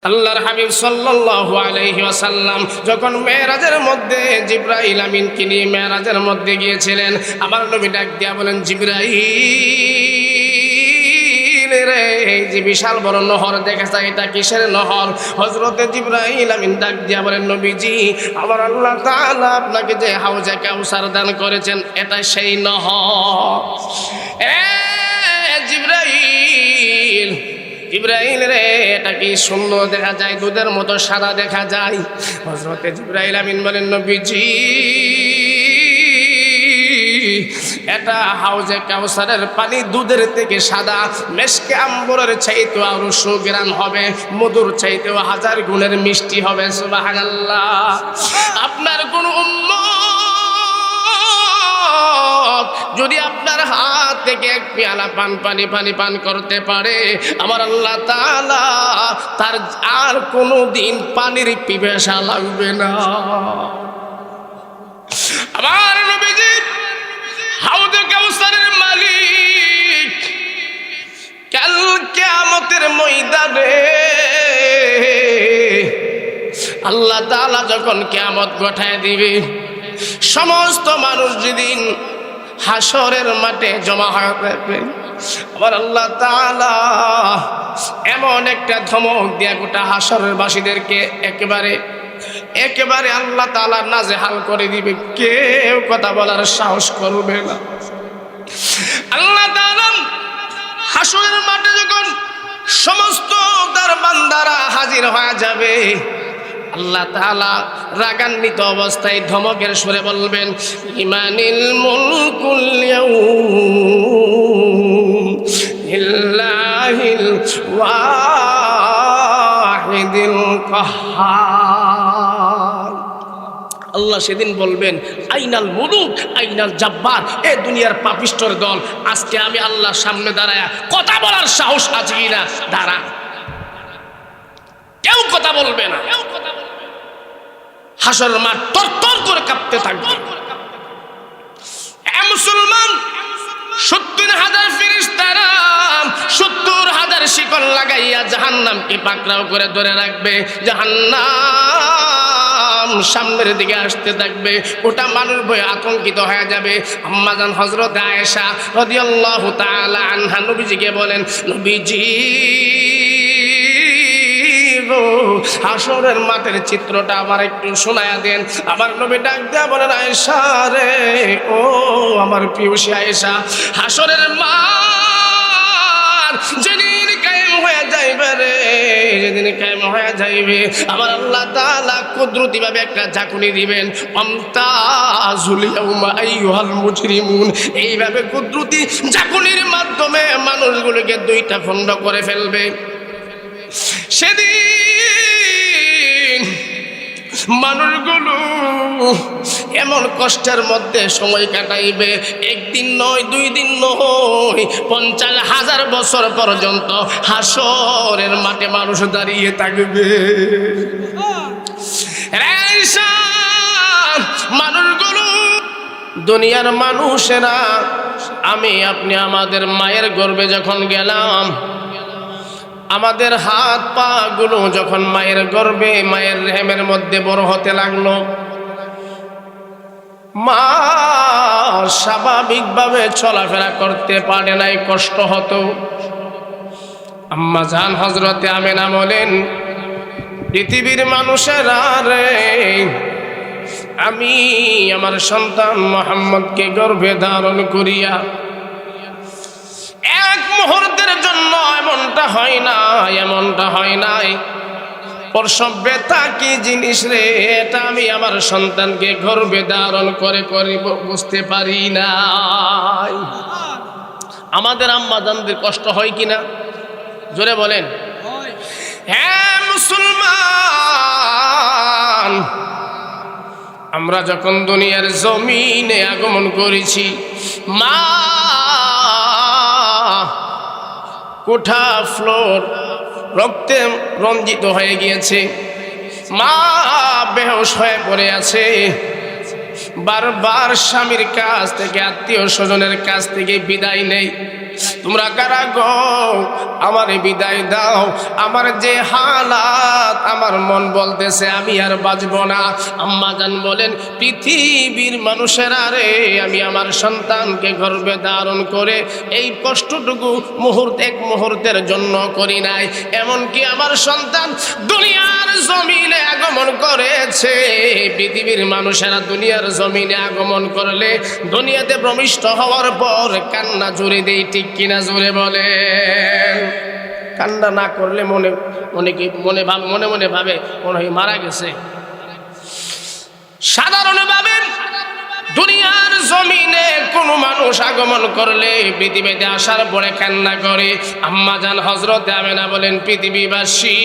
আল্লাহর হাবিব সাল্লাল্লাহু আলাইহি ওয়াসাল্লাম যখন মেরাজের মধ্যে জিবরাইল আমিনকে নিয়ে মেরাজের মধ্যে গিয়েছিলেন, আমার নবী ডাক দিয়া বলেন, জিবরাইল রে, এই যে বিশাল বড় নহর দেখেছ, এটা কিসের নহর? হযরতে জিবরাইল আমিন ডাক দিয়া বলেন, নবীজি, আমার আল্লাহ তাআলা আপনাকে যে হাউজে কাউসার দান করেছেন, এটা সেই নহর। জিবরাইল, জিবরাইল রে, এটা কি সুন্দর দেখা যায়, দুধের মতো সাদা দেখা যায়। হযরতে জিবরাইল আমিন বলেন, নবীজি, এটা হাউজে কাউসারের পানি দুধের থেকে সাদা, মেশকে আম্বরের চাইতেও আরো সুগ্রাণ হবে, মধুর চাইতেও 1000 গুণের মিষ্টি হবে। সুবহানাল্লাহ। আপনার কোন উম্মত যদি আপনার হাত থেকে এক পেয়ালা পানি পান করতে পারে, আমার আল্লাহ তাআলা তার আর কোনো দিন পানির পিপাসা লাগবে না। আমার নবীজি হাউজে কাউসারের মালিক, কাল কিয়ামতের ময়দানে আল্লাহ তাআলা যখন কিয়ামত ঘটায় দিবে, সমস্ত মানুষ যেদিন হাসরের মাঠে জমা হয়ে থাকবে, আবার আল্লাহ তাআলা এমন একটা ধমক দিয়া গোটা হাসরের বাসীদেরকে একেবারে আল্লাহ তাআলা নাজেহাল করে দিবে, কেউ কথা বলার সাহস করবে না। আল্লাহ তাআলা হাসরের মাঠে যখন সমস্ত তার বান্দারা হাজির হয়ে যাবে, আল্লাহ তাআলা রাগান্বিত অবস্থায় ধমকের সুরে বলবেন, লিমানিল মুলকুল ইয়াউম লিল্লাহিল ওয়াহিদিল কাহ্হার। আল্লাহ সেদিন বলবেন, আইনাল মুলুক আইনাল জাব্বার, এ দুনিয়ার পাপিষ্ঠর দল, আজকে আমি আল্লাহর সামনে দাঁড়ায়া কথা বলার সাহস আছে কিনা? দাঁড়া, কেউ কথা বলবে না। হাসরের মাঠ তরতর করে কাঁপতে থাকবে। এ মুসলমান, 70,000 ফেরেশতারা 70,000 শিকল লাগাইয়া জাহান্নামকে পাকড়াও করে ধরে রাখবে। জাহান্নাম সামনের দিকে আসতে থাকবে, ওটা মানুষ ভয়ে আতঙ্কিত হয়ে যাবে। আম্মাজান হযরত আয়েশা রাদিয়াল্লাহু তাআলা আনহা নবীজিকে বলেন, নবীজি, হাসরের মাঠের চিত্রটা আমার একটু শোনায়া দেন। আমার নবী ডাক দেয়া বলেন, আয়েশা রে, ও আমার প্রিয়সী আয়েশা, হাসরের মাঠ যেদিন কায়েম হয়ে যাইবে রে, যেদিন কায়েম হয়ে যাইবে, আমার আল্লাহ তাআলা কুদরতি ভাবে একটা ঝাঁকুনি দিবেন, আমতাজুল ইয়াউমা আইয়ুহাল মুজরিমুন। এইভাবে কুদরতি ঝাঁকুনির মাধ্যমে মানুষগুলোকে দুইটা খণ্ড করে ফেলবে। সেদিন মানুষগুলো এমন কষ্টের মধ্যে সময় কাটাইবে, একদিন নয়, 2 দিন নয়, 50,000 বছর পর্যন্ত হাসরের মাঠে মানুষ দাঁড়িয়ে থাকবে। মানুষগুলো, দুনিয়ার মানুষেরা, আমি আপনি আমাদের মায়ের গর্ভে যখন গেলাম, আমাদের হাত পা গুলো যখন মায়ের গর্ভে মায়ের রেহেমের মধ্যে বড় হতে লাগলো, মা স্বাভাবিকভাবে চলাফেরা করতে পারে নাই, কষ্ট হতো। আম্মা জান হযরতে আমেনা বলেন, পৃথিবীর মানুষেরা রে, আমি আমার সন্তান মুহাম্মদকে গর্ভে ধারণ করিয়া এক মুহূর্তের জন্য এমনটা হয় নাই, প্রসব ব্যথা কি জিনিস রে, এটা আমি আমার সন্তানকে গর্ভে ধারণ করে বুঝতে পারি না। আমাদের আম্মা জানদের কষ্ট হয় কিনা? জোরে বলেন। হ্যাঁ মুসলমান, আমরা যখন দুনিয়ার জমিনে আগমন করেছি, মা কোঠা ফ্লোর রক্তে রঞ্জিত হয়ে গিয়েছে, মা বেহুশ হয়ে পড়ে আছে, বারবার স্বামীর কাছ থেকে, আত্মীয় স্বজনের কাছ থেকে বিদায় নেই। তোমরা কারা গো, আমারে বিদায় দাও, আমার যে হালাত আমার মন বলতেছে আমি আর বাঁচব না। আম্মা জান বলেন পৃথিবীর মানুষেরা রে, আমি আমার সন্তানকে গর্ভে ধারণ করে এই কষ্টটুকু এক মুহূর্তের জন্য করি নাই। এমনকি আমার সন্তান দুনিয়ার জমিনে আগমন করেছে। পৃথিবীর মানুষেরা দুনিয়ার জমিনে আগমন করলে দুনিয়াতে প্রবিষ্ট হওয়ার পর কান্না জুড়ে দেই, ঠিক কিনা জুড়ে বলে? কান্না না করলে অনেকে মনে মনে ভাবে মনে হয় মারা গেছে। সাধারণভাবে দুনিয়ার জমিনে কোন মানুষ আগমন করলে পৃথিবীতে আসার পরে কান্না করে। আম্মা জান হযরতে আমেনা বলেন পৃথিবীবাসী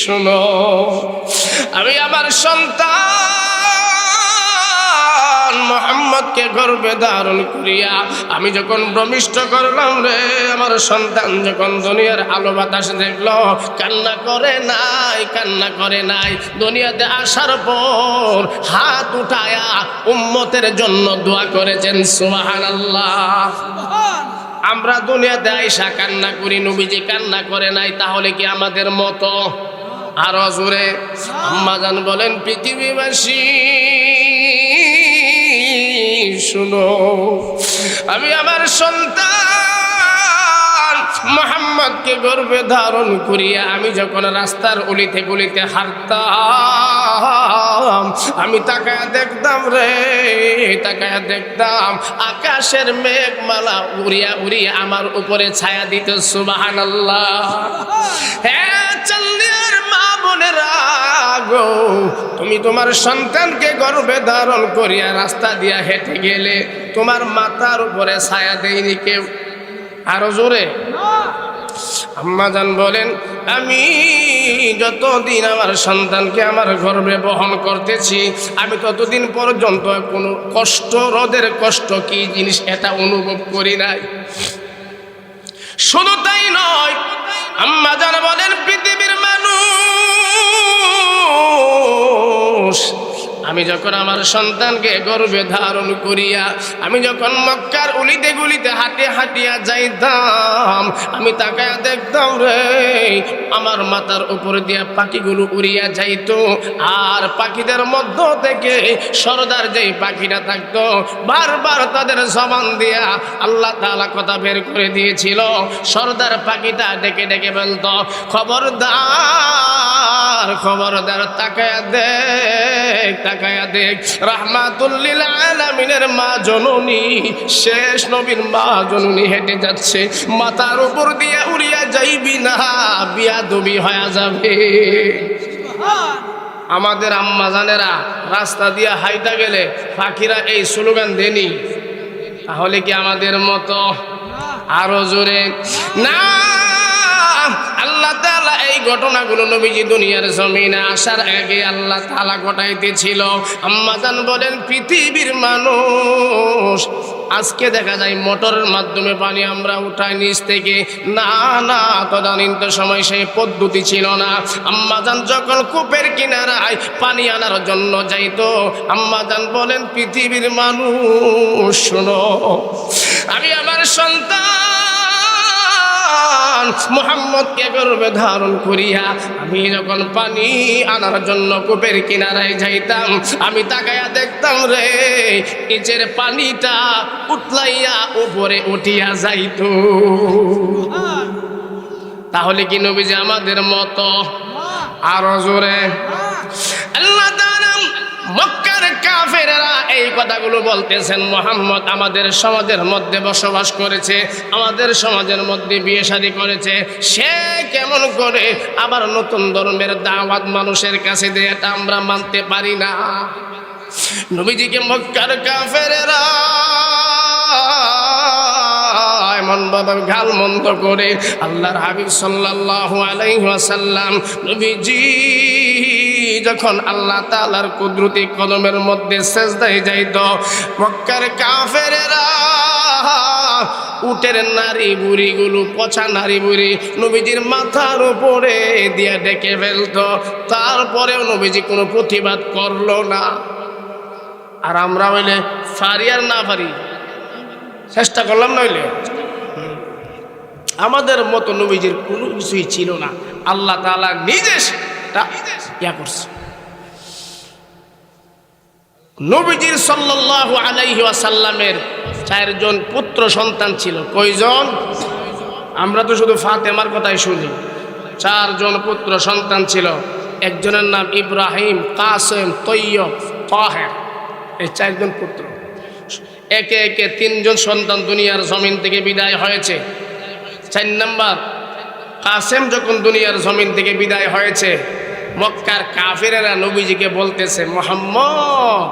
শোনো, আমি আমার সন্তান মুহাম্মদকে গর্ভে ধারণ করিয়া আমি যখন ভূমিষ্ঠ করলাম রে, আমার সন্তান যখন দুনিয়ার আলো বাতাস দেখলো কান্না করে নাই। দুনিয়াতে আসার পর হাত উঠায়া উম্মতের জন্য দোয়া করেছেন। সুবহানাল্লাহ। আমরা দুনিয়াতে আইসা কান্না করি, নবীজি কান্না করে নাই, তাহলে কি আমাদের মতো? আরো জোরে। আম্মা জান বলেন পৃথিবীবাসী শুনো, আমি আমার সন্তান মুহাম্মদকে গর্ভে ধারণ করিয়া আমি যখন রাস্তার অলিতে গলিতে হাঁটতাম, আমি তাকায়া দেখতাম আকাশের মেঘমালা উড়িয়া উড়িয়া আমার উপরে ছায়া দিত। সুবহানাল্লাহ। হ্যাঁ চান্দিয়ার মা বোনেরা গো, তুমি তোমার সন্তানকে গর্ভে ধারণ করিয়া রাস্তা দিয়া হেঁটে গেলে তোমার মাথার উপরে ছায়া দেয়নি কেউ? আরো জোরে। আম্মা জান বলেন আমি যতদিন আমার সন্তানকে আমার গর্ভে বহন করতেছি আমি ততদিন পর্যন্ত কোনো কষ্ট, রোদের কষ্ট কি জিনিস এটা অনুভব করি নাই। শুধু তাই নয়, আম্মা জান বলেন পৃথিবীর মানুষ, আমি যখন আমার সন্তানকে গর্ভে ধারণ করিয়া আমি যখন মক্কার অলিতে গলিতে হাঁটিয়া যাইতাম, আমি তাকায়া দেখতাম রে আমার মাথার উপর দিয়া পাখিগুলো উড়িয়া যাইতো। আর পাখিদের মধ্য থেকে সরদার যেই পাখিটা থাকতো বারবার তাদের জবান দিয়া আল্লাহ তাআলা কথা বের করে দিয়েছিল। সরদার পাখিটা ডেকে ডেকে বলতো খবরদার তাকায়া দেখ রাহমাতুল লিল আলামিনের মা জননী, শেষ নবীর মা জননী হেঁটে যাচ্ছে, মাথার উপর দিয়ে উড়িয়া যাইবি না, বিয়াদবি হয়ে যাবে। আমাদের আম্মা জানেরা রাস্তা দিয়ে হাইটা গেলে পাখিরা এই স্লোগান দেনি, তাহলে কি আমাদের মতো? আরো জোরে না। আল্লাহ তাআলা এই ঘটনাগুলো নবীজি দুনিয়ার জমিনে আসার আগে আল্লাহ তাআলা ঘটাইতেছিল। আম্মা জান বলেন পৃথিবীর মানুষ আজকে দেখা যায় মোটরের মাধ্যমে পানি আমরা উঠাই নিচ থেকে, না তদানীন্তন সময় সেই পদ্ধতি ছিল না। আম্মা জান যখন কূপের কিনারায় পানি আনার জন্য যাইতো, আম্মা জান বলেন পৃথিবীর মানুষ শোনো, আমি আমার সন্তান মুহাম্মদকে গর্ভে ধারণ করিয়া আমি যখন পানি আনার জন্য কূপের কিনারায় যাইতাম, আমি তাকায়া দেখতাম রে নিচের পানিটা উতলাইয়া উপরে উঠিয়া যাইতো। তাহলে কি নবীজি আমাদের মতো? আরো জোরে। আল্লাহ তাআলা মক্কার কাফেররা এই কথাগুলো বলতেছেন, মুহাম্মদ আমাদের সমাজের মধ্যে বসবাস করেছে, আমাদের সমাজের মধ্যে বিয়ে শাদী করেছে, সে কেমন করে আবার নতুন ধর্মের দাওয়াত মানুষের কাছে দেয়, এটা আমরা মানতে পারি না। নবীজিকে মক্কার কাফেররা এমনভাবে গালমন্দ করে আল্লাহর হাবিব সাল্লাল্লাহু আলাইহি ওয়াসাল্লাম নবীজি যখন আল্লাহ তাআলার কুদরতি কদমের মধ্যে সিজদায় যাইত, মক্কার কাফেররা উটের নারী বুড়িগুলো, পচা নারী বুড়ি নবীজির মাথার উপরে দিয়ে ডেকে ফেলত, তারপরেও নবীজি কোনো প্রতিবাদ করলো না। আর আমরা হইলে পারি আর না পারি, চেষ্টা করলাম না হইলে আমাদের মতো নবীজির কোনো কিছুই ছিল না, আল্লাহ তাআলা নিজে সেটা ইয়া করছে। নবীজির সাল্লাল্লাহু আলাইহি ওয়াসাল্লামের 4 জন পুত্র সন্তান ছিল। কয়জন? আমরা তো শুধু ফাতেমার কথাই শুনি। 4 জন পুত্র সন্তান ছিল। একজনের নাম ইব্রাহিম, কাসেম, তৈয়ব, তাহের। এই 4 জন পুত্র। একে একে 3 জন সন্তান দুনিয়ার জমিন থেকে বিদায় হয়েছে। 4 নাম্বার কাসেম যখন দুনিয়ার জমিন থেকে বিদায় হয়েছে, মক্কার কাফিরেরা নবীজিকে বলতেছে, মুহাম্মদ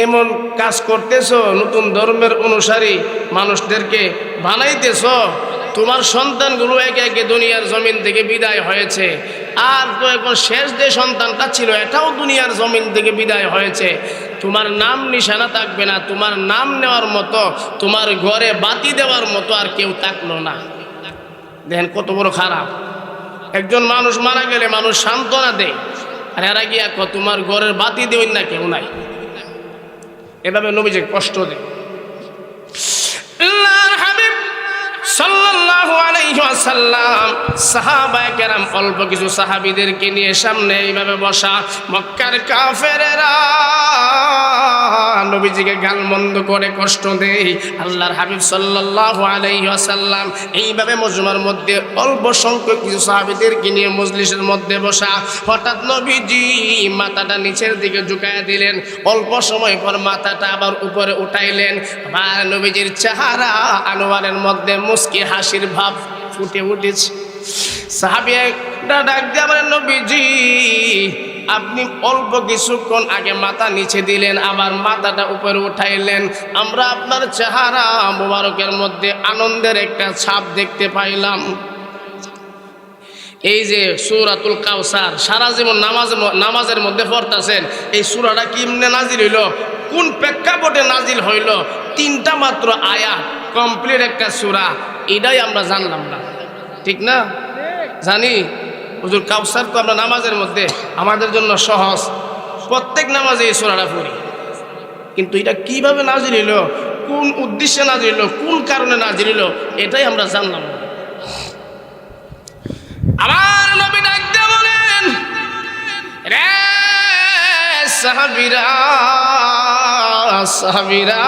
এমন কাজ করতেছো, নতুন ধর্মের অনুসারী মানুষদেরকে বানাইতেছ, তোমার সন্তানগুলো একে একে দুনিয়ার জমিন থেকে বিদায় হয়েছে, আর তো এখন শেষ যে সন্তানটা ছিল এটাও দুনিয়ার জমিন থেকে বিদায় হয়েছে, তোমার নাম নিশানা থাকবে না, তোমার নাম নেওয়ার মতো, তোমার ঘরে বাতি দেওয়ার মতো আর কেউ থাকলো না। দেখেন কত বড় খারাপ। একজন মানুষ মারা গেলে মানুষ সান্ত্বনা দেয়, আর এরা গিয়া তোমার ঘরের বাতি দেবেন না, কেউ নাই। এভাবে নবীজি কষ্ট দেয়। আল্লাহর হাবিব সাল্লাল্লাহু আলাইহি ওয়াসাল্লাম সাহাবায়ে কেরাম অল্প কিছু সাহাবীদেরকে নিয়ে সামনে এইভাবে বসা। মক্কার কাফেরেরা নবীজিকে গালমন্দ করে কষ্ট দেয়। আল্লাহর হাবিব সাল্লাল্লাহু আলাইহি ওয়াসাল্লাম এইভাবে মজমার মধ্যে অল্প সংখ্যক কিছু সাহাবীদেরকে নিয়ে মজলিসের মধ্যে বসা। হঠাৎ নবীজি মাথাটা নিচের দিকে ঝুঁকায়া দিলেন। অল্প সময় পর মাথাটা আবার উপরে উঠাইলেন। আবার নবীজির চেহারা আনোয়ারের মধ্যে মুস্কি হাসির ভাব ফুটে উঠেছে। সাহাবীরা ডাক দিয়ে বলেন, নবীজি আপনি অল্প কিছুক্ষণ আগে মাথা নিচে দিলেন, আবার মাথাটা উপরে উঠাইলেন, আমরা আপনার চেহারা মোবারকের মধ্যে আনন্দের একটা ছাপ দেখতে পাইলাম। এই যে সূরাতুল কাউসার সারা জীবন নামাজের মধ্যে পড়তেছেন, এই সূরাটা কেমনে নাজিল হইল, কোন প্রেক্ষাপটে নাজিল হইল, 3টা মাত্র আয়াত, কমপ্লিট একটা সূরা, এটাই আমরা জানলাম না। ঠিক না? জানি হুজুর কাউসার তো আমরা নামাজের মধ্যে আমাদের জন্য সহজ, প্রত্যেক নামাজে এই সূরাটা পড়ি, কিন্তু এটা কিভাবে নাজিল হইল, কোন উদ্দেশ্যে নাজিল হইল, কোন কারণে নাজিল হইল, এটাই আমরা জানলাম না। আমার নবী ডাক দিয়ে বলেন, রে সাহাবীরা সাহাবীরা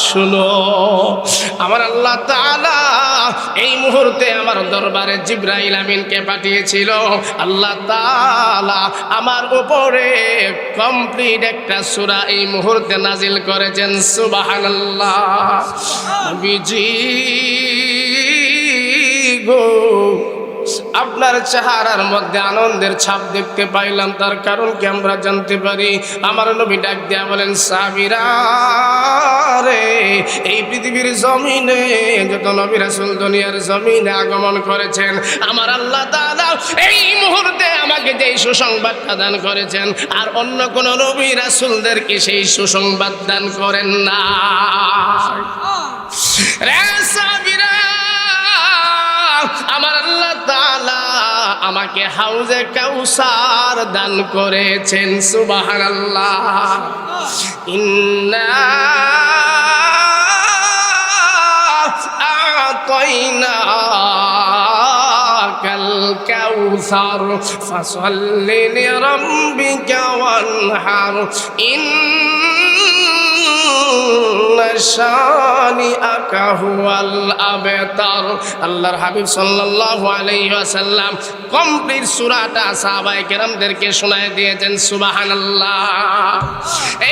শুনো, আমার আল্লাহ তাআলা এই মুহূর্তে আমার দরবারে জিবরাইল আমিনকে পাঠিয়েছিল। আল্লাহ তাআলা আমার উপরে কমপ্লিট একটা সূরা এই মুহূর্তে নাজিল করেছেন। সুবহানাল্লাহ। নবীজি গো, আপনার চেহারার মধ্যে আনন্দের ছাপ দেখতে পাইলাম, তার কারণ কি আমরা জানতে পারি? আমার নবী ডাক দিয়া বলেন, সাহাবীরা রে, এই পৃথিবীর জমিনে যত নবী রাসূল দুনিয়ার জমিনে আগমন করেছেন, আমার আল্লাহ তাআলা এই মুহূর্তে আমাকে যেই সুসংবাদটা দান করেছেন, আর অন্য কোন নবী রাসূলদেরকে সেই সুসংবাদ দান করেন না। রে সাহাবীরা, আমার আল্লাহ তাআলা আমাকে হাউজে কাউসার দান করেছেন। সুবহানাল্লাহ। ইন্না আতাইনাকাল কাউসার ফাসাল্লি লিরাব্বিকা ওয়ানহার শানিআকা হুয়াল আবতার। আল্লাহর হাবিব সাল্লাল্লাহু আলাইহি ওয়াসাল্লাম কমপ্লিট সূরাটা সাহাবায়ে কেরামদেরকে শোনায় দিয়েছেন। সুবহানাল্লাহ।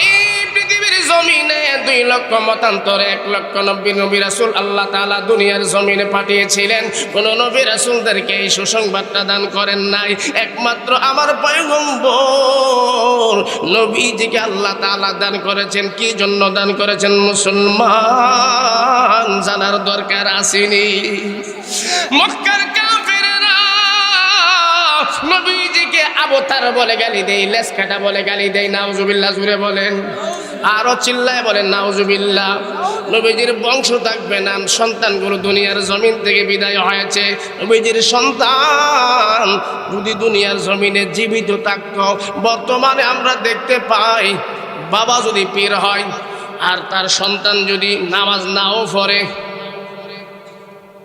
এই পৃথিবীর জমিনে 2 লক্ষ মতান্তরে 1 লক্ষ নবী রাসূল আল্লাহ তাআলা দুনিয়ার জমিনে পাঠিয়েছিলেন, কোন নবী রাসূলদেরকে এই সুসংবাদটা দান করেন নাই। একমাত্র আমার পয়গম্বর নবীজিকে আল্লাহ তাআলা দান করেছেন। কি জন্য দান করেছেন মুসলমান জানার দরকার আসেনি? মক্কার কাফেররা নবীজিকে আবতার বলে গালি দেয়, লেসকাটা বলে গালি দেয়। নাউজুবিল্লাহ, জুড়ে বলেন, আরো চিল্লায় বলেন নাউজুবিল্লাহ। নবীজির বংশ থাকবে না, সন্তানগুলো দুনিয়ার জমিন থেকে বিদায় হয়েছে। নবীজির সন্তান যদি দুনিয়ার জমিনে জীবিত থাকত, বর্তমানে আমরা দেখতে পাই বাবা যদি পীর হয় আর তার সন্তান যদি নামাজ নাও পড়ে,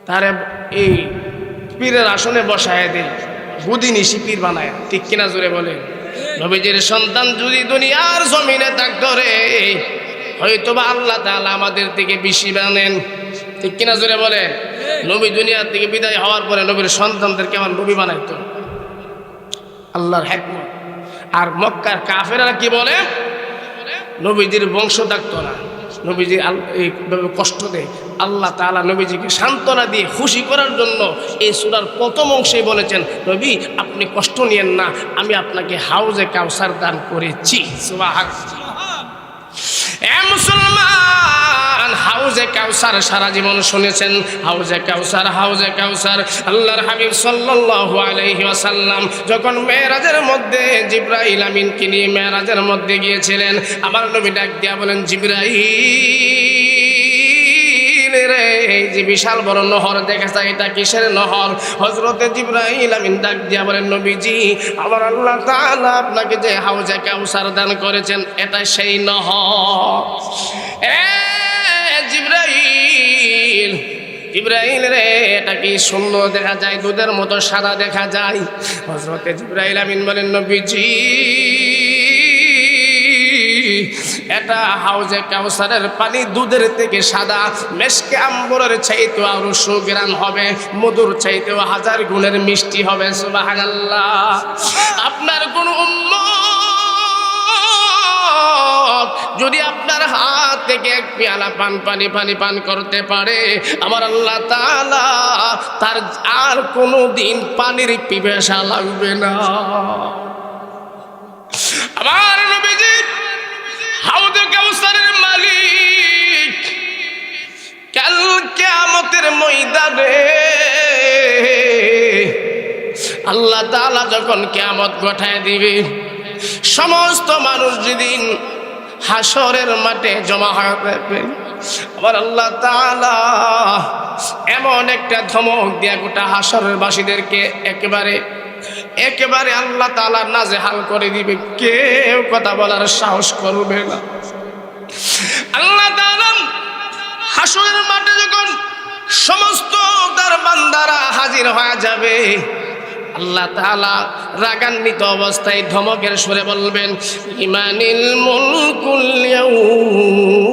তারে এই পীরের আসনে বসায় দেয়, বুদিনিশি পীর বানায়, ঠিক কিনা জোরে বলে? নবীজির সন্তান যদি দুনিয়ার জমিনে থাকতো রে, হয়তোবা আল্লাহ তাআলা আমাদের থেকে বেশি বানেন, ঠিক কিনা জোরে বলে? নবী দুনিয়ার থেকে বিদায় হওয়ার পরে নবীর সন্তানদেরকে আমার নবী বানাইতো, আল্লাহর হিকমত। আর মক্কার কাফেররা কি বলে? নবীজির বংশ থাকতো না, নবীজি এইভাবে কষ্ট দেয়। আল্লাহ তাআলা নবীজিকে সান্ত্বনা দিয়ে খুশি করার জন্য এই সূরার প্রথম অংশে বলেছেন, নবী আপনি কষ্ট নিয়েন না, আমি আপনাকে হাউজে কাউসার দান করেছি। সুবহানাল্লাহ। এ মুসলমান, হাউজে কাউসার সারা জীবন শুনেছেন, হাউজে কাউসার, হাউজে কাউসার। আল্লাহর হাবিব সাল্লাল্লাহু আলাইহি ওয়াসাল্লাম যখন মেরাজের মধ্যে জিবরাইল আমিনকে নিয়ে মেরাজের মধ্যে গিয়েছিলেন, আমার নবী ডাক দিয়া বলেন, জিবরাইল রে, এই যে বিশাল বড় নহর দেখেছ, এটা কিসের নহর? হযরতে জিবরাইল আমিন ডাক দিয়া বলেন, নবীজি আমার আল্লাহ তাআলা আপনাকে যে হাউজে কাউসার দান করেছেন, এটা সেই নহর। জিবরাইল, জিবরাইল রে, এটা কি সুন্দর দেখা যায়, দুধের মতো সাদা দেখা যায়? হযরতে জিবরাইল আমিন বলেন, নবীজি এটা হাউজে কাউসারের পানি দুধের থেকে সাদা, মেশকে আম্বরের চাইতেও আরো সুগ্রাণ হবে, মধুর চাইতেও 1000 গুণের মিষ্টি হবে। সুবহানাল্লাহ। আপনার কোন উম্মত যদি আপনার হাত থেকে এক পেয়ালা পানি পান করতে পারে, আমার আল্লাহ তাআলা তার আর কোনো দিন পানির পিপাসা লাগবে না। আমার নবীজি হাউজে কাউসারের মালিক, কাল কিয়ামতের ময়দানে আল্লাহ তাআলা যখন কিয়ামত ঘটায় দিবে, সমস্ত মানুষ যেদিন হাসরের মাঠে জমা হয়ে থাকবে, আবার আল্লাহ তাআলা এমন একটা ধমক দিয়া গোটা হাসরের বাসীদেরকে একেবারে আল্লাহ তাআলা নাজেহাল করে দিবে, কেউ কথা বলার সাহস করবে না। আল্লাহ তাআলা হাসরের মাঠে যখন সমস্ত তার বান্দারা হাজির হয়ে যাবে, আল্লাহ তাআলা রাগান্বিত অবস্থায় ধমকের সুরে বলবেন, লিমানিল মুলকুল ইয়াউম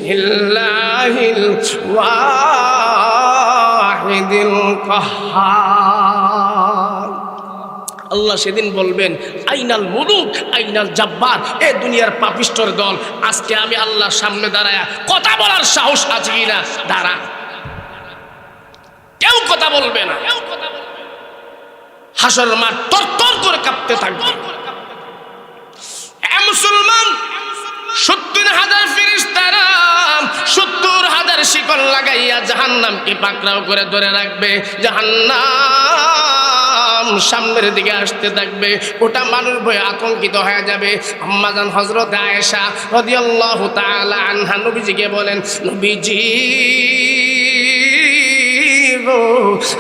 লিল্লাহিল ওয়াহিদিল কাহ্হার। আল্লাহ সেদিন বলবেন, আইনাল মুলুক আইনাল জাব্বার, এ দুনিয়ার পাপিষ্ঠর দল, আজকে আমি আল্লাহর সামনে দাঁড়ায়া কথা বলার সাহস আছে কিনা? দাঁড়া, কেউ কথা বলবে না। হাসরের মাঠ তরতর করে কাঁপতে থাকবে। এ মুসলমান, 70,000 ফেরেশতারা 70,000 শিকল লাগাইয়া জাহান্নামকে পাকড়াও করে ধরে রাখবে। জাহান্নাম সামনের দিকে আসতে থাকবে, ওটা মানুষ ভয়ে আতঙ্কিত হয়ে যাবে। আম্মাজান হযরত আয়েশা রাদিয়াল্লাহু তাআলা আনহা নবীজিকে বলেন, নবীজি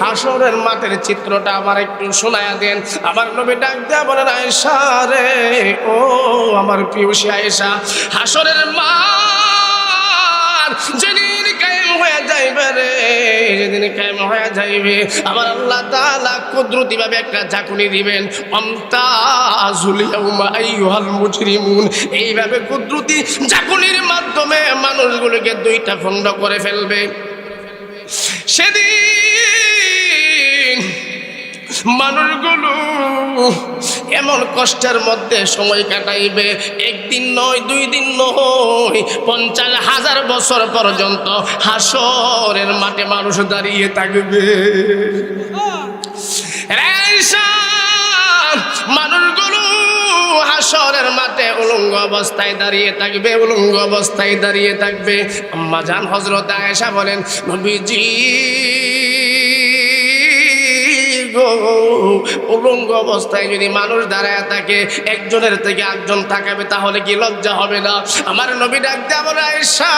হাসরের মাঠের চিত্রটা আমার একটু শোনায়া দেন। আমার নবী ডাক দেয়া বলেন, আয়েশা রে, ও আমার প্রিয়সী আয়েশা, হাসরের মাঠ যেদিন কায়েম হয়ে যাইবে রে, যেদিন কায়েম হয়ে যাইবে, আমার আল্লাহ তাআলা কুদরতি ভাবে একটা ঝাঁকুনি দিবেন, আমতাজুল ইয়াউমা আইয়ুহাল মুজরিমুন। এইভাবে কুদরতি ঝাঁকুনির মাধ্যমে মানুষগুলোকে দুইটা খণ্ড করে ফেলবে। সেদিন মানুষগুলো এমন কষ্টের মধ্যে সময় কাটাইবে, একদিন নয়, 2 দিন নয়, 50,000 বছর পর্যন্ত হাসরের মাঠে মানুষ দাঁড়িয়ে থাকবে। মানুষগুলো হাসরের মাঠে উলঙ্গ অবস্থায় দাঁড়িয়ে থাকবে, উলঙ্গ অবস্থায় দাঁড়িয়ে থাকবে। আম্মা জান হযরত আয়েশা বলেন, নবীজি উলঙ্গ অবস্থায় যদি মানুষ দাঁড়ায় থাকে, একজনের থেকে একজন তাকাবে, তাহলে কি লজ্জা হবে না? আমার নবী ডাক দেয়া বলে, আয়েশা,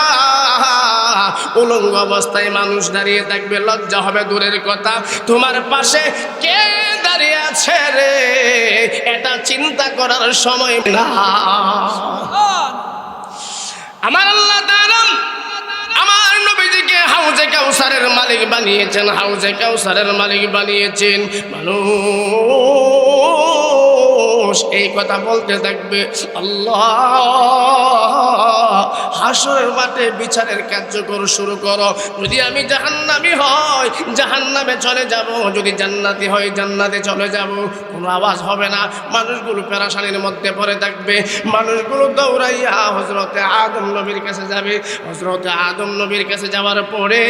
উলঙ্গ অবস্থায় মানুষ দাঁড়িয়ে থাকবে, লজ্জা হবে দূরের কথা, তোমার পাশে কে দাঁড়িয়ে আছে রে, এটা চিন্তা করার সময় না। আমার আল্লাহ তাআলা আমার নবীজিকে হাউজে কাউসারের মালিক বানিয়েছেন, হাউজে কাউসারের মালিক বানিয়েছেন। মানুষ এই কথা বলতে থাকবে, আল্লাহ হাসরের মাঠে বিচারের কার্যকর শুরু করো। যদি আমি জাহান্নামী হই জাহান্নামে চলে যাব, যদি জান্নাতি হয় জান্নাতে চলে যাব। কোনো আওয়াজ হবে না, মানুষগুলো পেরেশানির মধ্যে পড়ে থাকবে। মানুষগুলো দৌড়াইয়া হযরতে আদম নবীর কাছে যাবে। হযরতে আদম নবীর কাছে যাওয়ার পরে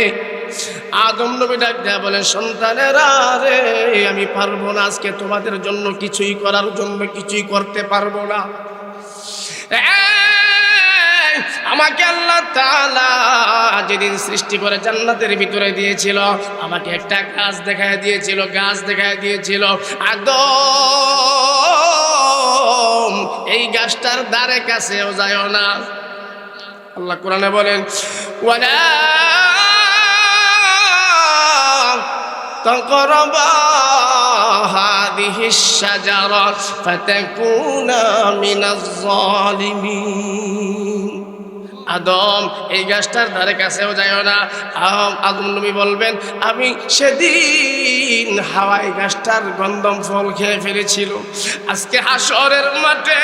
আদম নবী ডাক দেয়া বলেন, সন্তানেরা রে, আমি পারবো না আজকে তোমাদের জন্য কিছুই করার জন্য, কিছুই করতে পারবো না। আমাকে আল্লাহ তাআলা যেদিন সৃষ্টি করে জান্নাতের ভিতরে দিয়েছিল, আমাকে একটা গাছ দেখায় দিয়েছিল, গাছ দেখায় দিয়েছিল। আদম এই গাছটার ধারে কাছেও যায় না। আল্লাহ কোরআনে বলেন, ওয়ালা তাকরাবা হাদিহিশ শাজারা ফাতাকুনা মিনাজ জালিমিন। আদম এই গাছটার ধারে কাছেও যায় না। আদম নবী বলবেন, আমি সেদিন হাওয়াই গাছটার গন্ধম ফল খেয়ে ফেলেছিল। আজকে হাসরের মাঠে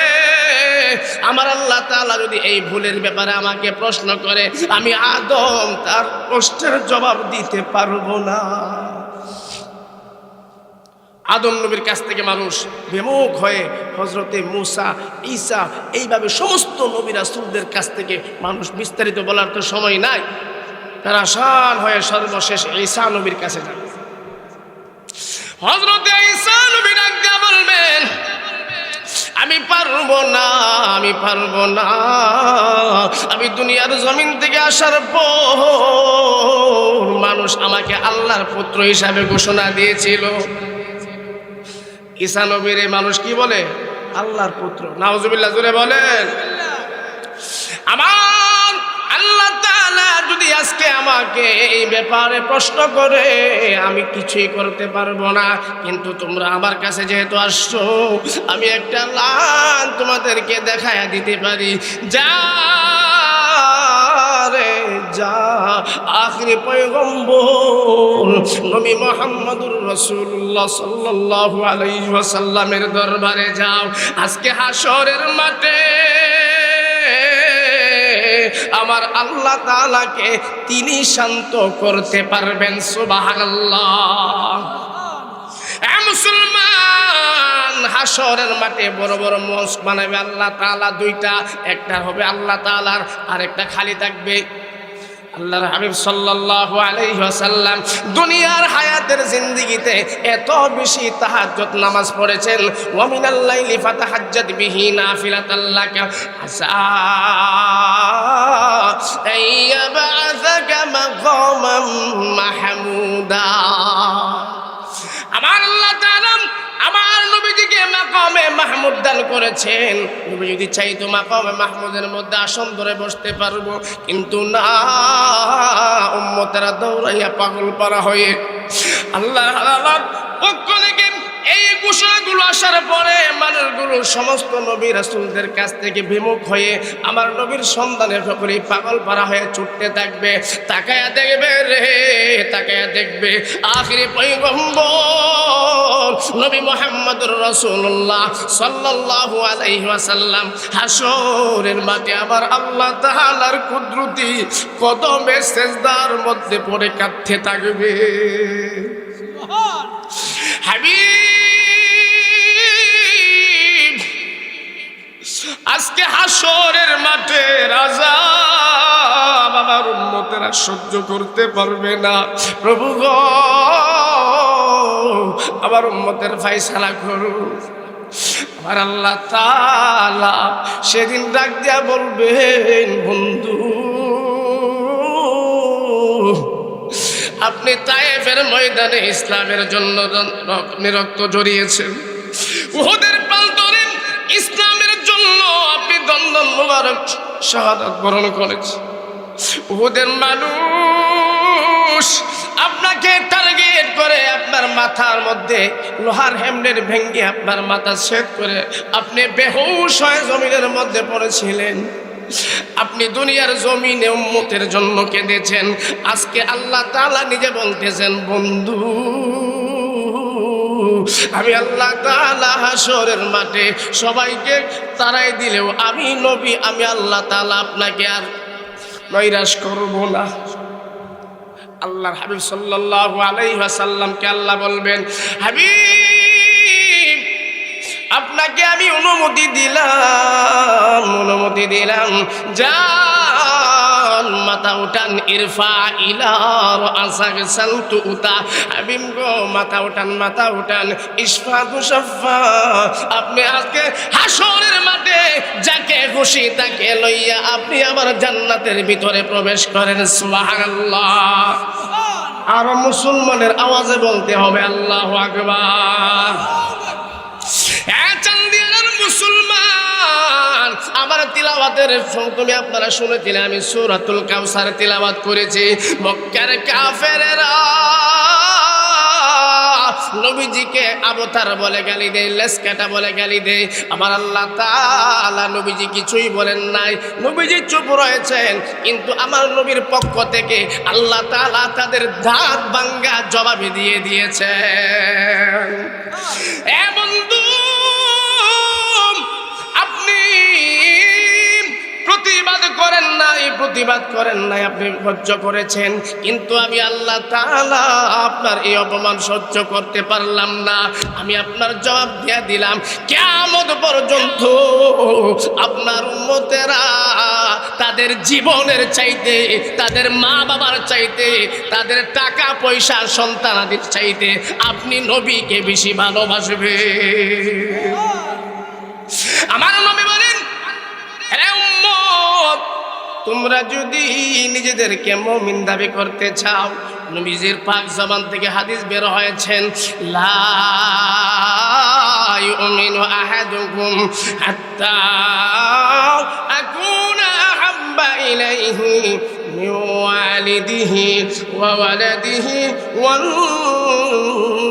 আমার আল্লাহ তাআলা যদি এই ভুলের ব্যাপারে আমাকে প্রশ্ন করে, আমি আদম তার প্রশ্নের জবাব দিতে পারবো না। আদম নবীর কাছ থেকে মানুষ বিমুখ হয়ে হযরতে মূসা, ঈসা, এইভাবে সমস্ত নবী রাসূলদের কাছ থেকে মানুষ, বিস্তারিত বলার তো সময় নাই, পেরেশান হয়ে সর্বশেষ ঈসা নবীর কাছে যাবে। হযরতে ঈসা নবী ডাক দিয়ে বলবেন, আমি পারবো না, আমি পারবো না। আমি দুনিয়ার জমিন থেকে আসার পর মানুষ আমাকে আল্লাহর পুত্র হিসাবে ঘোষণা দিয়েছিল। ঈসা নবীর মানুষ কি বলে? আল্লাহর পুত্র। নাউজুবিল্লাহ, জোরে বলেন। আমার আল্লাহ তাআলা যদি আজকে আমাকে এই ব্যাপারে প্রশ্ন করে, আমি কিছুই করতে পারবো না। কিন্তু তোমরা আমার কাছে যেহেতু আসছো, আমি একটা লান তোমাদেরকে দেখায়া দিতে পারি। যা রে যা, আখিরি পয়গম্বর নবী মুহাম্মদুর রাসূলুল্লাহ সাল্লাল্লাহু আলাইহি ওয়াসাল্লামের দরবারে যাও। আজকে হাসরের মাঠে আমার আল্লাহ তাআলাকে তিনি শান্ত করতে পারবেন। সুবহানাল্লাহ। মুসলমান, হাসরের মাঠে বড় বড় মঞ্চ বানাবে আল্লাহ তাআলা দুইটা, একটা হবে আল্লাহ তাআলার, আর একটা খালি থাকবে। আল্লাহর হাবিব সাল্লাল্লাহু আলাইহি ওয়াসাল্লাম দুনিয়ার হায়াতের জিন্দেগিতে এত বেশি তাহাজ্জুদ নামাজ পড়েছেন। ওয়া মিনাল লাইলি ফাতাহাজ্জাদ বিহি নাফিলাতাল লাকা আসা আইয়াবাযাকা মাকামান মাহমুদা। আমার আল্লাহ তাআলা আমার নবীজিকে মাকামে মাহমুদ দান করেছেন। নবী যদি চাইতো মাকামে মাহমুদের মধ্যে আসন ধরে বসতে পারবো, কিন্তু না, উম্মতেরা দৌড়াইয়া পাগল পারা হয়ে আল্লাহর পক্ষ থেকে এই ঘোষণাগুলো আসার পরে মানুষগুলো সমস্ত নবী রাসূলদের কাছ থেকে বিমুখ হয়ে আমার নবীর সন্ধানের ফকরে পাগল পারা হয়ে ছুটতে থাকবে। তাকায়া দেখবে রে, তাকায়া দেখবে আখিরি পয়গম্বর নবী মুহাম্মদুর রাসূলুল্লাহ সাল্লাল্লাহু আলাইহি ওয়াসাল্লাম হাসরের মাঠে আবার আল্লাহ তাআলার কুদরতি কদমে সিজদার মধ্যে পড়ে কাঁদতে থাকবে। হাবিব, আজকে হাসরের মাঠে রাজা আমার উম্মতেরা সহ্য করতে পারবে না। প্রভু গো, আমার উম্মতের ফায়সালা করুন। আমার আল্লাহ তাআলা সেদিন ডাক দিয়া বলবেন, বন্ধু আপনি তায়েফের ময়দানে ইসলামের জন্য রক্ত ঝরিয়েছেন, উহুদের প্রান্তরে ইসলামের জন্য আপনি দন্দন মুবারক শাহাদাত বরণ করেছেন। উহুদের মানুষ আপনাকে টার্গেট করে আপনার মাথার মধ্যে লোহার হ্যামলেট ভেঙে আপনার মাথা ছেদ করে আপনি বেহুশ হয়ে জমিনের মধ্যে পড়েছিলেন। আপনি দুনিয়ার জমিনে উম্মতের জন্য কেঁদেছেন, আজকে আল্লাহ তাআলা নিজে বলতেছেন বন্ধু আমি আল্লাহ তাআলা হাসরের মাঠে সবাইকে তারাই দিলেও আমি নবী আমি আল্লাহ তাআলা আপনাকে আর নৈরাশ করব না। আল্লাহর হাবিব সাল্লাল্লাহু আলাইহি ওয়াসাল্লামকে আল্লাহ বলবেন হাবিব আপনাকে আমি অনুমতি দিলাম যান মাথা উঠান ইরফা ইলা রাসাক সালতু উতা হাবিব গো মাথা উঠান ইশফা তুশফা আপনি আজকে হাসরের মাঠে যাকে খুশি তাকে লইয়া আপনি আমার জান্নাতের ভিতরে প্রবেশ করেন সুবহানাল্লাহ। আর মুসলমানের আওয়াজে বলতে হবে আল্লাহু আকবার। মুসলমান আমার তিলাওয়াতের তুমি আপনারা শুনেছিলেন আমি সূরাতুল কাউসার তিলাওয়াত করেছি। মক্কার কাফেরেরা নবীজিকে আবতার বলে গালি দেয়, লেসকাটা বলে গালি দেয়। আমার আল্লাহ তাআলা নবীজি কিছুই বলেন নাই, নবীজি চুপ রয়েছেন, কিন্তু আমার নবীর পক্ষ থেকে আল্লাহ তাআলা তাদের দাঁত ভাঙ্গা জবাব দিয়ে দিয়েছেন। এ বন্ধু আপনি প্রতিবাদ করেন নাই আপনি সহ্য করেছেন, কিন্তু আমি আল্লাহ তাআলা আপনার এই অপমান সহ্য করতে পারলাম না। আমি আপনার জবাব দিয়ে দিলাম কিয়ামত পর্যন্ত আপনার উম্মতেরা তাদের জীবনের চাইতে, তাদের মা বাবার চাইতে, তাদের টাকা পয়সা সন্তানাদের চাইতে আপনি নবীকে বেশি ভালোবাসবে। আমার নবী বলেন হে উম্মত তোমরা যদি নিজেদেরকে মুমিন দাবি করতে চাও, নবীজির পাক জবান থেকে হাদিস বের হয়েছেন লা ইউমিনু আহাদুকুম হাত্তা আকুনা আহাব্বা ইলাইহি মিন ওয়ালিদিহি ওয়া ওয়ালাদিহি ওয়ান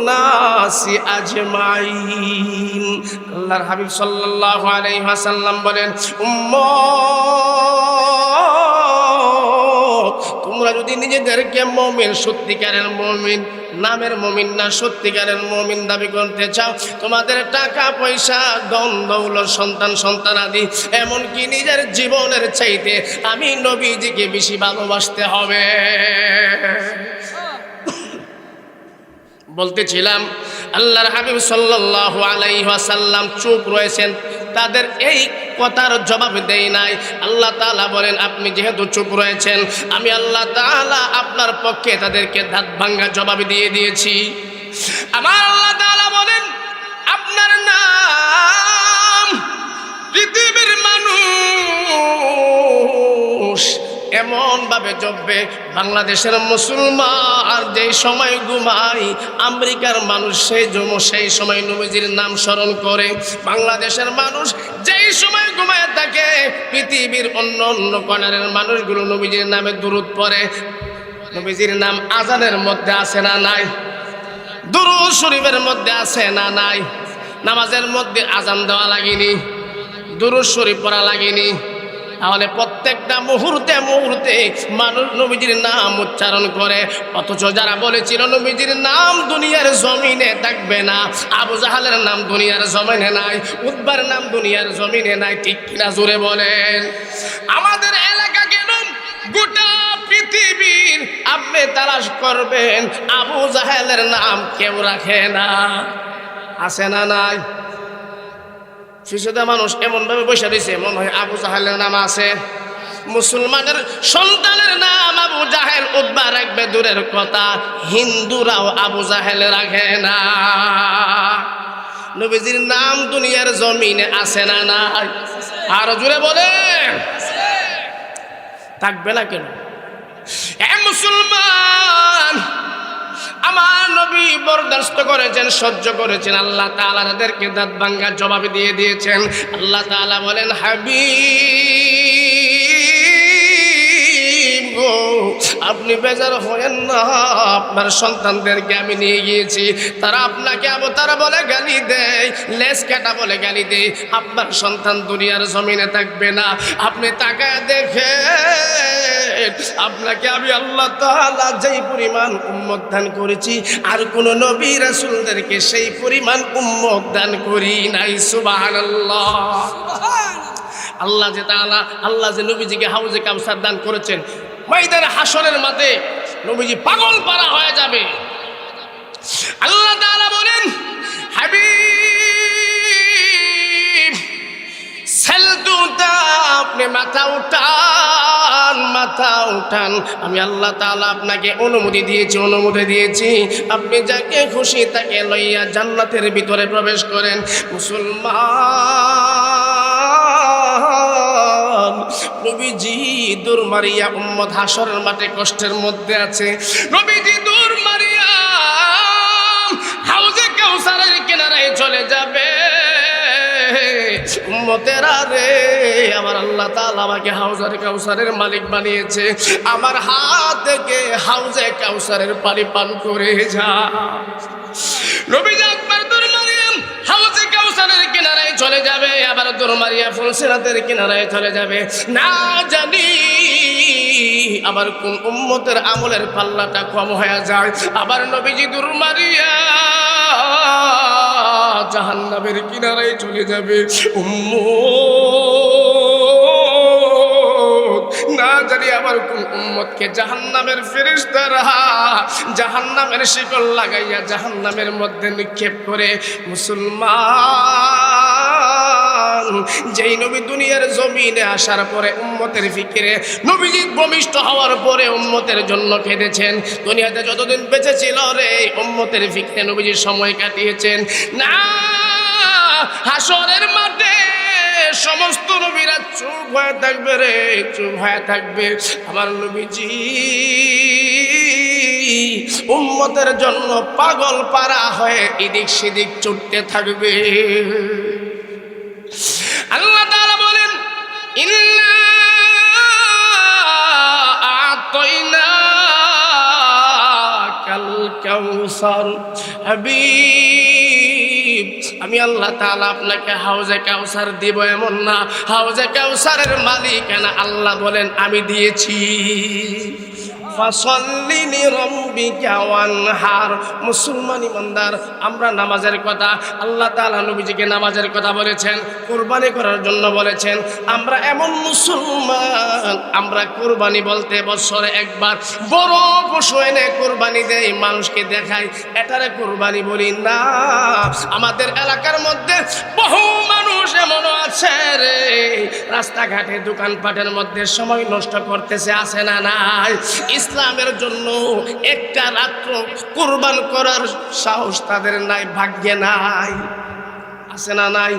নাসি আজমাইন। আল্লাহর হাবিব সাল্লাল্লাহু আলাইহি ওয়াসাল্লাম বলেন উম্মত তোমরা যদি নিজেদেরকে মুমিন, সত্যিকারের মুমিন, নামের মুমিন না সত্যিকারের মুমিন দাবি করতে চাও, তোমাদের টাকা পয়সা ধন দৌলত সন্তানাদি এমনকি নিজের জীবনের চাইতে আমি নবীজিকে বেশি ভালোবাসতে হবে। বলতেছিলাম আল্লাহর হাবিব সাল্লাল্লাহু আলাইহি ওয়াসাল্লাম চুপ রয়েছেন, তাদের এই কথার জবাব দেই নাই। আল্লাহ তাআলা বলেন আপনি যেহেতু চুপ রয়েছেন আমি আল্লাহ তাআলা আপনার পক্ষে তাদেরকে দাঁত ভাঙ্গা জবাব দিয়ে দিয়েছি। আমার আল্লাহ তাআলা বলেন আপনার নাম পৃথিবীর মানুষ এমন ভাবে জপবে, বাংলাদেশের মুসলমান যেই সময় ঘুমায় আমেরিকার মানুষ সেই সময় নবীজির নাম স্মরণ করে, বাংলাদেশের মানুষ যেই সময় ঘুমায় থাকে পৃথিবীর অন্য কর্নারের মানুষগুলো নবীজির নামে দুরূদ পড়ে। নবীজির নাম আজানের মধ্যে আছে না নাই? দুরূদ শরীফের মধ্যে আছে না নাই? নামাজের মধ্যে আজান দেওয়া লাগেনি, দুরূদ শরীফ পড়া লাগেনি? তাহলে প্রত্যেকটা মুহূর্তে মানুষ নবীজির নাম উচ্চারণ করে। অথচ যারা বলেছিল নবীজির নাম দুনিয়ার জমিনে থাকবে না, আবু জাহালের নাম দুনিয়ার জমিনে নাই, উতবার নাম দুনিয়ার জমিনে নাই, ঠিক কিনা জোরে বলেন? আমাদের এলাকা কেন গোটা পৃথিবীর আপনি তালাশ করবেন আবু জাহেলের নাম কেউ রাখে না, আছে না নাই? শিশুদের মানুষ এমন ভাবে বসে দিয়েছে মনে হয় আবু জাহেলের নাম আছে। মুসলমানের সন্তানের নাম আবু জাহেল উতবা রাখবে দূরের কথা, হিন্দুরাও আবু জাহেল রাখে না। নবীজির নাম দুনিয়ার জমিনে আছে না নাই? আর জুড়ে বলে থাকবে না কেন? এ মুসলমান আমার নবী বরদাস্ত করেছেন, সহ্য করেছেন, আল্লাহ তাআলা তাদেরকে দাঁত ভাঙ্গা জবাব দিয়ে দিয়েছেন। আল্লাহ তাআলা বলেন হাবিব গো আপনি বেজার হয়েন না, আপনার সন্তানদেরকে আমি নিয়ে গিয়েছি, তারা আপনাকে তারা বলে গালি দেয়, লেজ কাটা বলে গালি দেয়, আপনার সন্তান দুনিয়ার জমিনে থাকবে না। আপনি তাকায় দেখে আপনাকে আমি আল্লাহ তাআলা যেই পরিমাণ উম্মত দান করেছি আর কোন নবী রাসূলদেরকে সেই পরিমাণ উম্মত দান করি নাই। সুবহানাল্লাহ। আল্লাহ যে তাআলা আল্লাহ যে নবীজিকে হাউজে কাউসার দান করেছেন, ময়দানে হাসরের মাঠে নবীজি পাগল পারা হয়ে যাবে। আল্লাহ তাআলা বলেন, হাবিব সালতুতা, আপনি মাথা উঠান, মাথা উঠান, আমি আল্লাহ তাআলা আপনাকে অনুমতি দিয়েছি, আপনি যাকে খুশি তাকে লইয়া জান্নাতের ভিতরে প্রবেশ করেন। মুসলমান, নবীজি দূর মারিয়া উম্মত হাসরের মাঠে কষ্টের মধ্যে আছে, নবীজি দূর মারিয়া হাউজে কাউসারের কিনারায় চলে যাবে। উম্মতেরা রে, আমার আল্লাহ তাআলা আমাকে হাউজে কাউসারের মালিক বানিয়েছে, আমার হাত থেকে হাউজে কাউসারের পানি পান করে যা। নবীজি একবার দূর মারিয়া হাউজে কাউসারের কিনারায় চলে যাবে, আবার দূর মারিয়া ফুলসিরাতের কিনারায় চলে যাবে। না জানি আবার কোন উম্মতের আমলের পাল্লাটা কম হয়ে যায়, আবার নবীজি দূর মারিয়া জাহান্নামের কিনারায় চলে যাবে। উম্মত, না জানি আবার কোন উম্মতকে জাহান্নামের ফেরেশতারা জাহান্নামের শিকল লাগাইয়া জাহান্নামের মধ্যে নিক্ষেপ করে। মুসলমান, যেই নবী দুনিয়ার জমিনে আসার পরে উম্মতের ফিকিরে, নবীজি ভূমিষ্ঠ হওয়ার পরে উম্মতের জন্য কেঁদেছেন, দুনিয়াতে যতদিন বেঁচে ছিল রে উম্মতের ফিকিরে নবীজি সময় কাটিয়েছেন। না, হাসরের মাঠে সমস্ত নবীরা চুপ হয়ে থাকবে রে, চুপ হয়ে থাকবে। আমার নবীজি উম্মতের জন্য পাগল পারা হয়ে এদিক সেদিক ছুটতে থাকবে। আল্লাহ তাআলা বলেন, ইন্না আ'তাইনাকাল কাউসার। হাবিব, আমি আল্লাহ তাআলা আপনাকে হাউজে কাউসার দিব এমন না, হাউজে কাউসারের মালিকানা আল্লাহ বলেন আমি দিয়েছি। ফাসাল্লি লিরাব্বিকা ওয়ানহার। মুসলমান ইমানদার, আমরা নামাজের কথা, আল্লাহ তাআলা নবীজিকে নামাজের কথা বলেছেন, কুরবানি করার জন্য বলেছেন। আমরা এমন মুসলমান, আমরা কুরবানি বলতে বছরে একবার বড় পশু এনে কুরবানি দেই, মানুষকে দেখাই, এটারে কুরবানি বলি না। আমাদের এলাকার মধ্যে বহু মানুষ এমনও আছে রে, রাস্তাঘাটে দোকানপাটের মধ্যে সময় নষ্ট করতেছে, আছে না নাই? ইসলামের জন্য একটা রাত্র কুরবান করার সাহস তাদের নাই, ভাগ্যে নাই, আছে না নাই?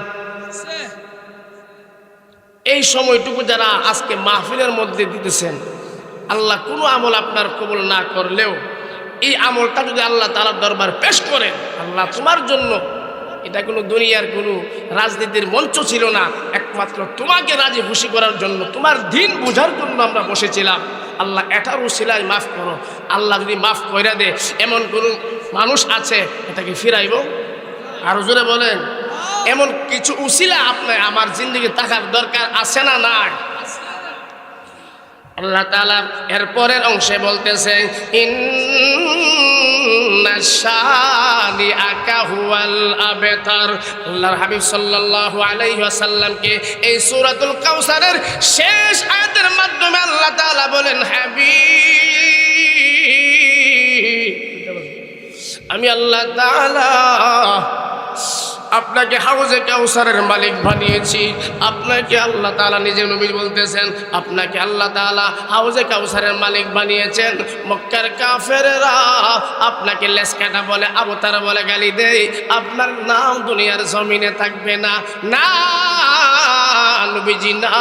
এই সময়টুকু যারা আজকে মাহফিলের মধ্যে দিতেছেন, আল্লাহ কোনো আমল আপনার কবুল না করলেও এই আমলটা যদি আল্লাহ তাআলার দরবার পেশ করেন, আল্লাহ তোমার জন্য, এটা কোনো দুনিয়ার কোনো রাজনীতির মঞ্চ ছিল না, একমাত্র তোমাকে রাজি খুশি করার জন্য, তোমার দিন বোঝার জন্য আমরা বসেছিলাম। আল্লাহ এটার উসিলায় মাফ করো। আল্লাহ যদি মাফ করে দে, এমন কোন মানুষ আছে এটাকে ফিরাইব? আরো জোরে বলেন, এমন কিছু উসিলা আপনার আমার জিন্দগি থাকার দরকার আছে না নাই? আল্লাহ তাআলা এর পরের অংশে বলতেছে, ইন্না শানিআকা হুয়াল আবতার। আল্লাহর হাবিব সাল্লাল্লাহু আলাইহি ওয়াসাল্লামকে এই সূরাতুল কাউসারের শেষ আয়াতের মাধ্যমে আল্লাহ তাআলা বলেন, হাবিব, আমি আল্লাহ তাআলা আপনাকে হাউজে কাউসারের মালিক বানিয়েছি। আপনাকে আল্লাহ তাআলা নিজে নবী বলতেছেন, আপনাকে আল্লাহ তাআলা হাউজে কাউসারের মালিক বানিয়েছেন। মক্কার কাফেররা আপনাকে লেসকাটা বলে, আবতার বলে গালি দেয়, আপনার নাম দুনিয়ার জমিনে থাকবে না। না নবীজি, না,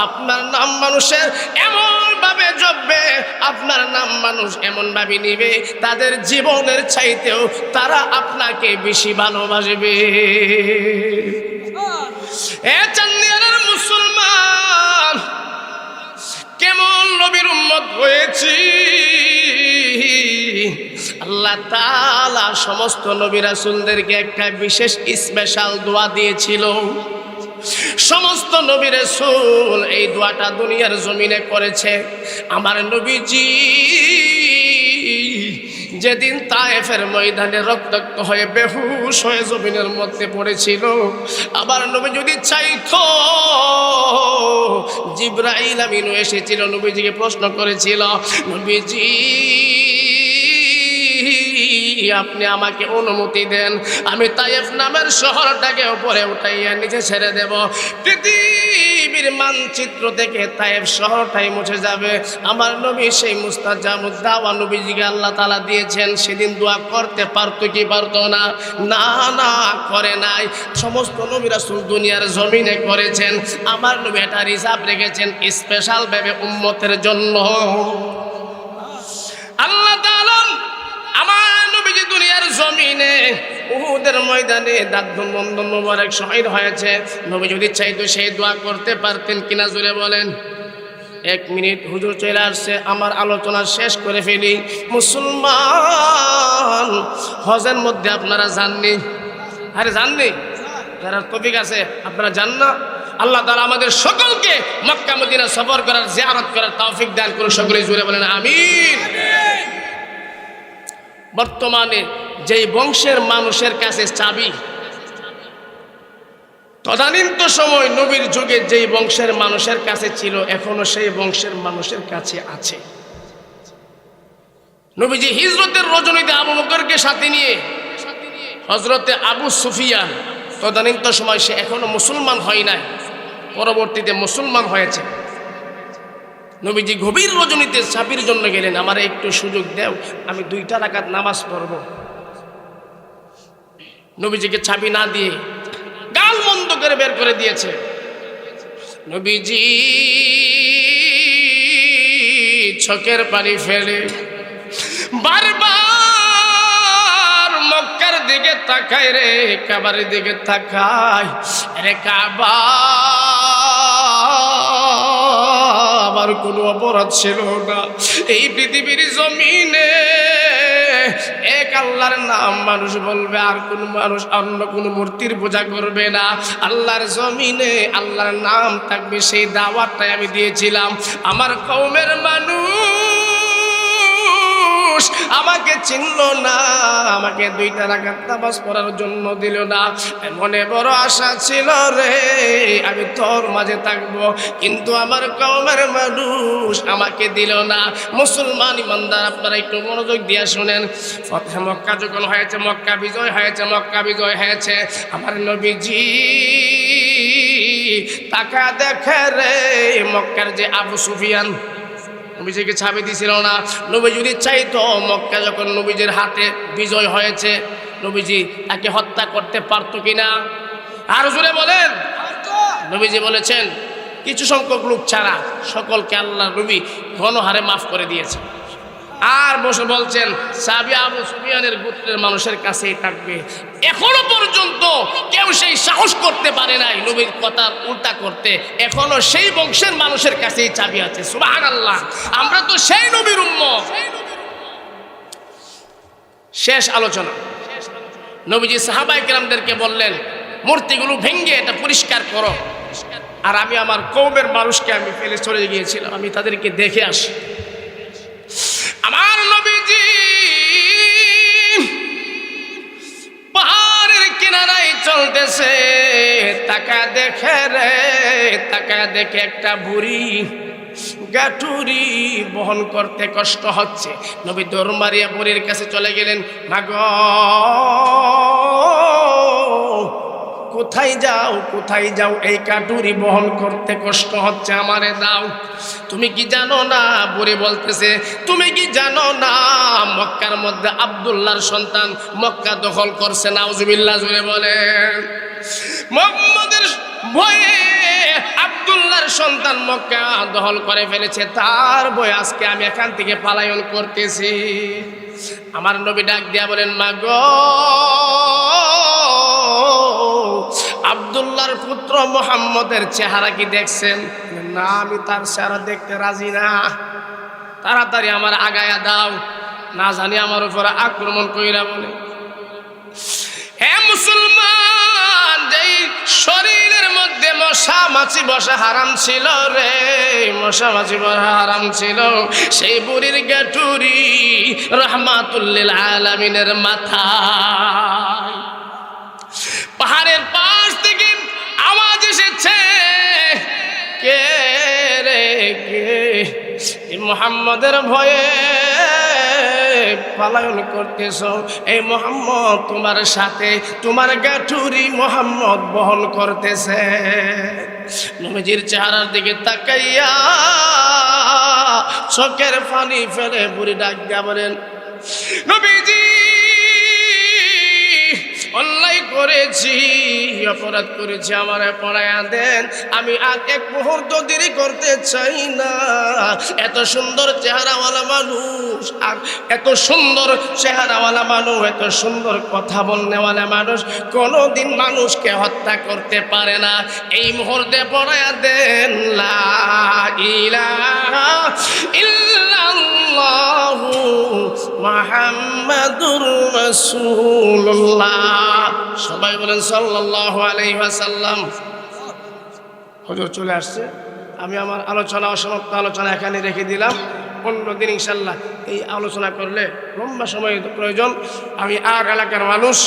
আপনার নাম মানুষের এমন ভাবে জপবে, আপনার নাম মানুষ এমন ভাবে নিবে, তাদের জীবনের চাইতেও তারা আপনাকে বেশি ভালোবাসবে। এ চান্দিয়ার মুসলমান, কেমন নবী নবীর উম্মত হয়েছি। আল্লাহ তাআলা সমস্ত নবী রাসূলদেরকে একটা বিশেষ স্পেশাল দোয়া দিয়েছিল। সমস্ত নবী রাসূল এই দোয়াটা দুনিয়ার জমিনে করেছে। আমার নবীজি যেদিন তায়েফের ময়দানে রক্তাক্ত হয়ে বেহুশ হয়ে জমিনের মধ্যে পড়েছিল, আবার নবী যদি চাইতো জিবরাইল আমিনও এসেছিল, নবীজিকে প্রশ্ন করেছিল, নবীজি আপনি আমাকে অনুমতি দেন, আমি তায়েফ নামের শহরটাকে উপরে উঠাইয়া নিচে ছেড়ে দেব, পৃথিবীর মানচিত্র থেকে তায়েফ শহরটাই মুছে যাবে। আমার নবী সেই মুস্তাজাবুদ দাওয়া নবীজিকে আল্লাহ তাআলা দিয়েছেন। সেদিন দোয়া করতে পারতো কি পারতো না? না না, করে নাই। সমস্ত নবী রাসূল দুনিয়ার জমিনে করেছেন। আমার নবী এটা রিজার্ভ রেখেছেন স্পেশাল ভাবে উম্মতের জন্য। আল্লাহ তাআলা আমার নবীজি দুনিয়ার জমিনে উহুদের ময়দানে দাঁতন বন্ধন মোবারক শহীদ হয়েছে। নবী যদি চাইতো সেই দোয়া করতে পারতেন কিনা জোরে বলেন। 1 মিনিট হুজুর চলে আসছে, আমার আলোচনা শেষ করে ফেলি। মুসলমান, হজের মধ্যে আপনারা যাননি? আরে যাননি? যারা তৌফিক আছে আপনারা যান না? আল্লাহ তাআলা আমাদের সকলকে মক্কা মদিনা সফর করার, জিয়ারত করার তৌফিক দান করুন। সকলে জোরে বলেন আমিন। বর্তমানে যেই বংশের মানুষের কাছে চাবি, তদানীন্তন সময় নবীর যুগে যেই বংশের মানুষের কাছে ছিল, এখনো সেই বংশের মানুষের কাছে আছে। নবীজি হিজরতের রজনীতে আবু বকরকে সাথে নিয়ে হযরতে আবু সুফিয়ান, তদানীন্তন সময় সে এখনো মুসলমান হয় নাই, পরবর্তীতে মুসলমান হয়েছে। নবীজি গভীর রজনীতে চাবির জন্য গেলেন, আমার একটু সুযোগ দেও, আমি 2টা রাকাত নামাজ পড়ব। নবীজিকে চাবি না দিয়ে গাল মন্দ করে বের করে দিয়েছে। নবীজি চোখের পানি ফেলে বারবার মক্কার দিকে তাকায়, রে কাবার দিকে তাকায়। রে কাবা, আমার কোনো অপরাধ ছিল না। এই পৃথিবীর জমিনে এক আল্লাহর নাম মানুষ বলবে, আর কোন মানুষ অন্য কোন মূর্তির পূজা করবে না। আল্লাহর জমিনে আল্লাহর নাম থাকবে, সেই দাওয়াতটাই আমি দিয়েছিলাম। আমার কওমের মানুষ আমাকে চিনল না, আমাকে 2টা রাকাত নামাজ পড়ার জন্য দিল না। মনে বড় আশা ছিল রে, আমি তোর মাঝে থাকবো, কিন্তু আমার কওমের মানুষ আমাকে দিল না। মুসলমান ইমানদার, আপনারা একটু মনোযোগ দিয়ে শুনেন। ফতহে মক্কা যখন হয়েছে, মক্কা বিজয় হয়েছে, মক্কা বিজয় হয়েছে, আমার নবীজি তাকা দেখে রে মক্কার যে আবু সুফিয়ান, নবীজিকে চাবি দিছিল না। নবী যদি চাইতো, মক্কা যখন নবীজির হাতে বিজয় হয়েছে, নবীজি তাকে হত্যা করতে পারতো কিনা? আর জোরে বলেন। নবীজি বলেছেন কিছু সংখ্যক লোক ছাড়া সকলকে আল্লাহ নবী ঘনহারে মাফ করে দিয়েছে। আর বসে বলছেন চাবি আবু সুফিয়ানের গোত্রের মানুষের কাছেই থাকবে। এখনো পর্যন্ত কেউ সেই সাহস করতে পারে নাই নবীর কথা উল্টা করতে। এখনো সেই বংশের মানুষের কাছেই চাবি আছে। সুবহানাল্লাহ, আমরা তো সেই নবীর উম্মত। শেষ আলোচনা, নবীজি সাহাবায়ে কেরামদেরকে বললেন মূর্তিগুলো ভেঙে এটা পরিষ্কার করো। আর আমি আমার কওমের মানুষকে আমি ফেলে চলে গিয়েছিলাম, আমি তাদেরকে দেখে আসি। আমার নবীজি পাহাড়ের কিনারায় চলতেছে, তাকা দেখে রে, তাকা দেখে একটা বুড়ি গাঠুরি বহন করতে কষ্ট হচ্ছে। নবী দৌড় মারিয়া বুড়ির কাছে চলে গেলেন, মাগো কোথায় যাও, কোথায় যাও, এই কাটুরি বহন করতে কষ্ট হচ্ছে, আমারে দাও। তুমি কি জানো না? বুড়ি বলতেছে, তুমি কি জানো না মক্কার মধ্যে আব্দুল্লাহর সন্তান মক্কা দখল করছে? নাউজুবিল্লাহ জুড়ে বলেন। মুহাম্মাদের ভয়ে আব্দুল্লাহর সন্তান মক্কা দখল করে ফেলেছে, তার ভয়ে আজকে আমি এখান থেকে পলায়ন করতেছি। আমার নবী ডাক দিয়া বলেন, মাগো আব্দুল্লাহর পুত্র মুহাম্মদের চেহারা কি দেখছেন? না, আমি তার চেহারা দেখতে রাজি না। তাড়াতাড়ি আমার আগায়া দাও, না জানি আমার উপর আক্রমণ কইরা বলে। হে মুসলমান, যেই শরীরের মধ্যে মশা মাছি বসা হারাম ছিল রে, মশা মাছি বসা হারাম ছিল, সেই বুড়ির গাঠুরি রাহমাতুল লিল আলামিনের মাথায় পাহাড়ের পাশ থেকে আওয়াজ এসেছে, কে রে কে? মুহাম্মদের ভয়ে পালায়ন করতেছ। এই মুহাম্মদ তোমার সাথে তোমার গাঠুরি মুহাম্মদ বহন করতেছে। নবীজির চেহারার দিকে তাকাইয়া চোখের পানি ফেলে বুড়ি ডাক দিয়া বলেন, নবীজি অন্যায় করেছি, অপরাধ করেছি, আমারে পড়ায়া দেন, আমি আর এক মুহূর্ত দেরি করতে চাই না। এত সুন্দর চেহারাওয়ালা মানুষ, আর এত সুন্দর চেহারাওয়ালা মানুষ, এত সুন্দর কথা বলনেওয়ালা মানুষ কোনোদিন মানুষকে হত্যা করতে পারে না। এই মুহূর্তে পড়ায়া দেন লা ইলাহা ইল্লাল্লাহু মুহাম্মাদুর রাসূলুল্লাহ। সবাই বলেন সাল্লাল্লাহু আলাইহি ওয়াসাল্লাম। হুজুর চলে আসছে, আমি আমার আলোচনা অসমাপ্ত আলোচনা এখানে রেখে দিলাম। অন্যদিন ইনশাল্লাহ এই আলোচনা করলে লম্বা সময় প্রয়োজন। আমি আর এলাকার মানুষ